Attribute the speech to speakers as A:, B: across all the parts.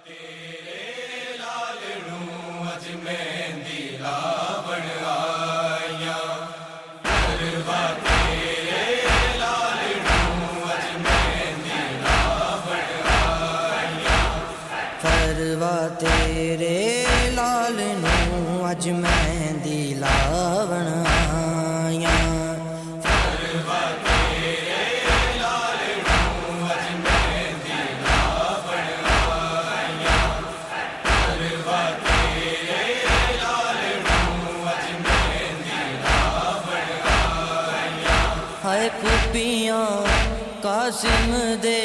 A: तेरे लालड़ू अज मेहंदी लावण आया परवा तेरे लालड़ू अज मेहंदी लावण आया
B: परवा तेरे लालनू अज मेहंदी लावण आया
A: परवा तेरे लालड़ू अज मेहंदी लावण आया परवा तेरे लालड़ू अज मेहंदी लावण आया
B: हाय पुपियां कासिम दे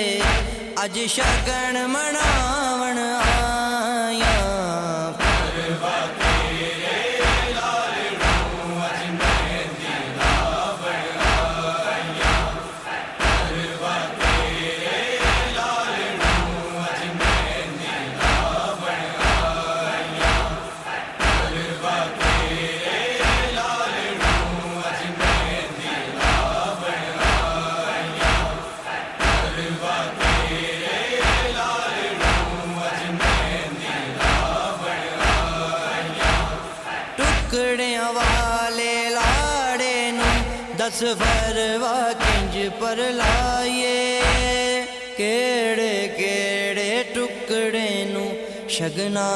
B: अज शगन मनावण आया
A: परवा तेरे लालड़ू अज मेहंदी लावण आया परवा तेरे लालड़ू अज मेहंदी लावण आया परवा तेरे लालड़ू अज मेहंदी लावण आया परवा तेरे लालड़ू अज मेहंदी लावण आया
B: टुकड़ियां वाले लाड़े नू दस फरवा किंज पर लाए केड़े केड़े टुकड़े नू शगना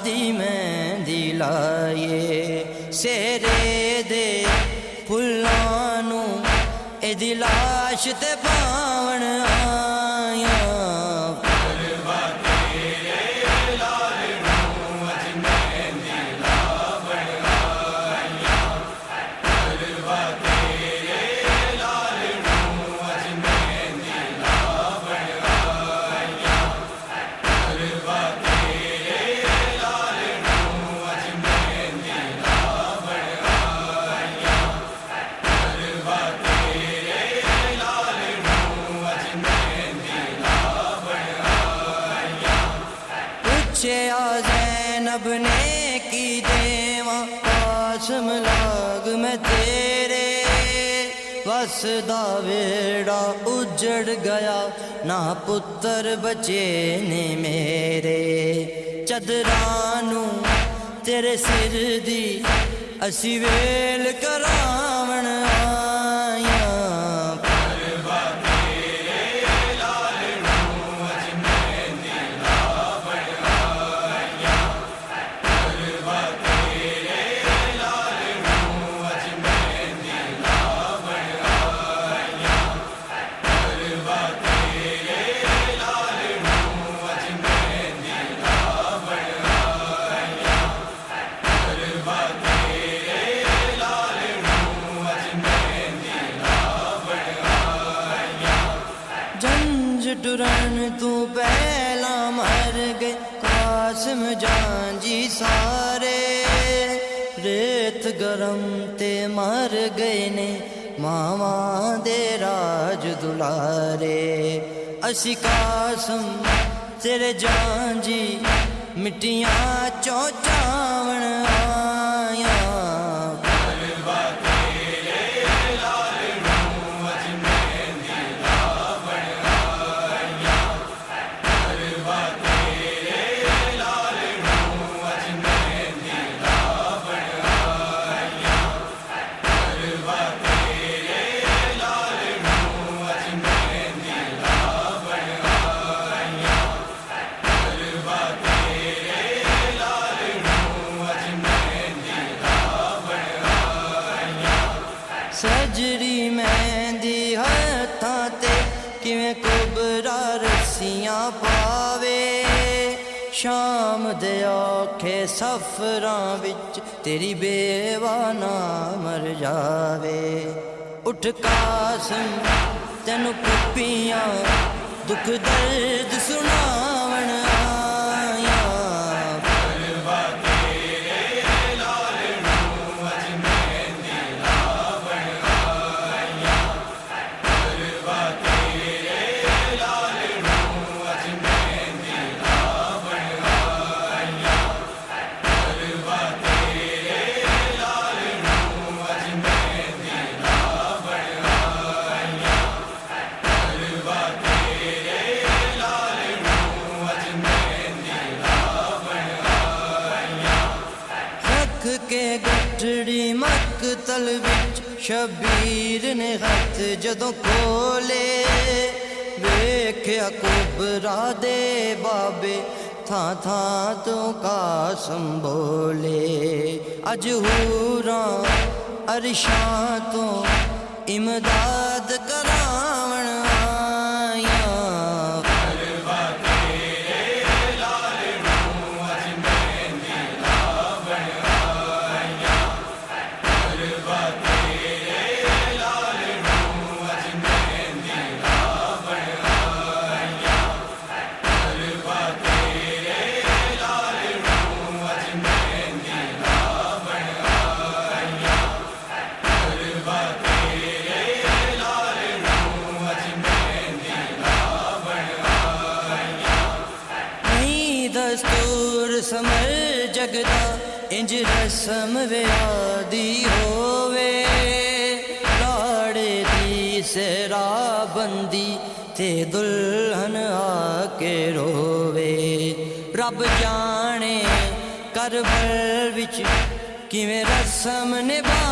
B: दी मेहंदी लाए सेरे दे फुल्लां नू एदी लाश ते पावण आया
A: परवा तेरे लालड़ू अज मेहंदी लावण आया परवा तेरे लालड़ू अज मेहंदी लावण आया परवा तेरे लालड़ू अज मेहंदी लावण आया परवा तेरे लालड़ू अज मेहंदी लावण आया
B: पूछया ज़ैनब ने की देवा कासम लाग मैं तेरे वसदा वेड़ा उजड़ गया ना पुत्र बचे ने मेरे चदरानू तेरे सिर दी असी वेल करावण आया
A: परवा तेरे लालड़ू अज मेहंदी लावण आया परवा तेरे लालड़ू अज मेहंदी लावण आया परवा तेरे लालड़ू अज मेहंदी लावण आया परवा तेरे लालड़ू अज मेहंदी लावण आया
B: जंज टुरन तू पहला मर गए कासिम जांजी सारे रेत गरम ते मर गए ने मावा दे राज दुलारे असी कासिम तेरे जांजी मिट्टियां चो चावण आया
A: परवा तेरे लालड़ू अज मेहंदी लावण आया परवा तेरे लालड़ू अज मेहंदी लावण आया परवा तेरे लालड़ू अज मेहंदी लावण आया परवा तेरे लालड़ू अज मेहंदी लावण आया
B: सजरी मेहंदी हत्थां ते किवें कुबरा रस्सियां पावे शाम दे औखे सफरां विच तेरी बेवा ना मर जावे उठ कासिम तैनू पुपियां दुख दर्द सुनावण आया
A: परवा तेरे लालड़ू अज मेहंदी लावण आया परवा तेरे लालड़ू अज मेहंदी लावण आया परवा तेरे लालड़ू अज मेहंदी लावण आया परवा तेरे लालड़ू
B: गठड़ी मकतल विच शबीर ने हथ जदों खोले वेख्या कुबरा दे बाबे थां थां तो कासम बोले अज हूरां अरशां तो इमदाद करावण आया
A: करवा तेरे लाल नूं अज मेहंदी लावण आया करवा तेरे लाल नूं अज मेहंदी लावण आया करवा तेरे लाल नूं अज मेहंदी लावण आया करवा तेरे लाल नूं अज मेहंदी लावण आया
B: नहीं दस्तूर समर जगदा इंज रसम व्यादी होवे लाड़े दी सेरा बंदी ते दुल्हन आके रोवे रब जाने करबल विच किवें रसम निभा